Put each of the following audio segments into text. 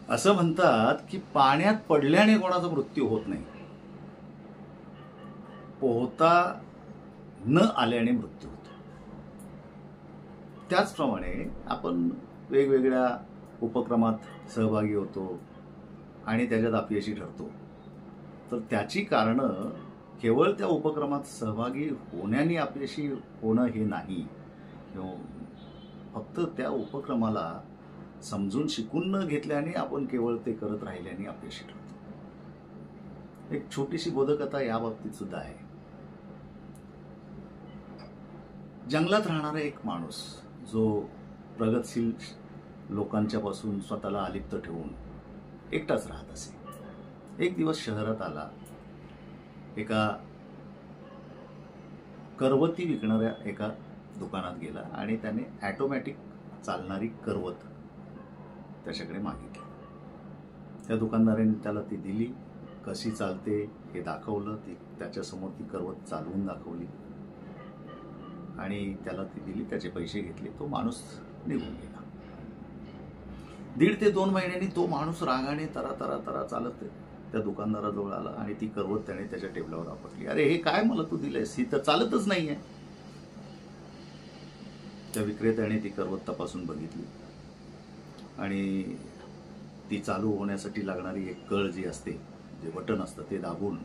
असं म्हणतात की पाण्यात पडल्याने कोणाचा मृत्यू होत नाही, पोहता न आल्याने मृत्यू होतो. त्याचप्रमाणे आपण वेगवेगळ्या उपक्रमात सहभागी होतो आणि त्याच्यात अपयशी ठरतो, तर त्याची कारणं केवळ त्या उपक्रमात सहभागी होण्याने अपयशी होणं हे नाही, किंवा फक्त त्या उपक्रमाला समजून शिकून न घेतल्याने आपण केवळ ते करत राहिल्याने अपयशी ठरतो. एक छोटीशी बोधकथा या बाबतीत सुद्धा आहे. जंगलात राहणारा एक माणूस जो प्रगतशील लोकांच्या पासून स्वतःला अलिप्त ठेवून एकटाच राहत असे, एक दिवस शहरात आला. एका करवती विकणाऱ्या एका दुकानात गेला आणि त्याने ऑटोमॅटिक चालणारी करवत त्याच्याकडे मागितली. त्या दुकानदाराने त्याला ती दिली, कशी चालते हे दाखवलं, त्याच्यासमोर ती करवत चालवून दाखवली आणि त्याला ती दिली, त्याचे पैसे घेतले, तो माणूस निघून गेला. 1.5 ते 2 महिन्यांनी तो माणूस रागाने तरा चालत त्या दुकानदाराजवळ आला आणि ती करवत त्याने त्याच्या टेबलावर आपटली. अरे हे काय मला तू दिलंयस, ही तर चालतच नाहीये. त्या विक्रेत्याने ती करवत तपासून बघितली आणि ती चालू होण्यासाठी लागणारी एक कळ जी असते, जे बटन असतं, ते दाबून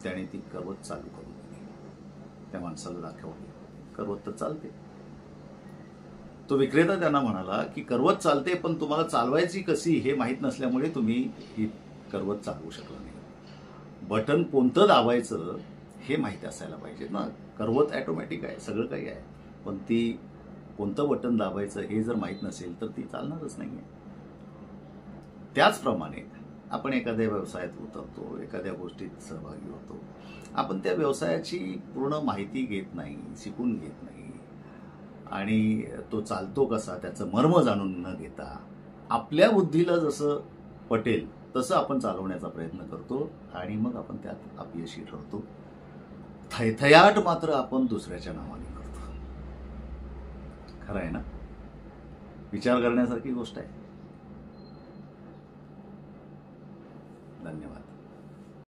त्याने ती करवत चालू करून दिली. त्या माणसाला दाखवली, करवत तर चालते. तो विक्रेता त्यांना म्हणाला की करवत चालते, पण तुम्हाला चालवायची कशी हे माहीत नसल्यामुळे तुम्ही ही करवत चालवू शकला नाही. बटन कोणतं दाबायचं हे माहिती असायला पाहिजे ना. करवत ऑटोमॅटिक आहे, सगळं काही आहे, पण ती कोणतं बटन दाबायचं हे जर माहीत नसेल तर ती चालणारच नाही आहे. त्याचप्रमाणे आपण एखाद्या व्यवसायात उतरतो, एखाद्या गोष्टीत सहभागी होतो, आपण त्या व्यवसायाची पूर्ण माहिती घेत नाही, शिकून घेत नाही आणि तो चालतो कसा त्याचं मर्म जाणून न घेता आपल्या बुद्धीला जसं पटेल तसं आपण चालवण्याचा प्रयत्न करतो आणि मग आपण त्यात अपयशी ठरतो. थैथयाट मात्र आपण दुसऱ्याच्या नावाने करतो. खरं आहे ना? विचार करण्यासारखी गोष्ट आहे.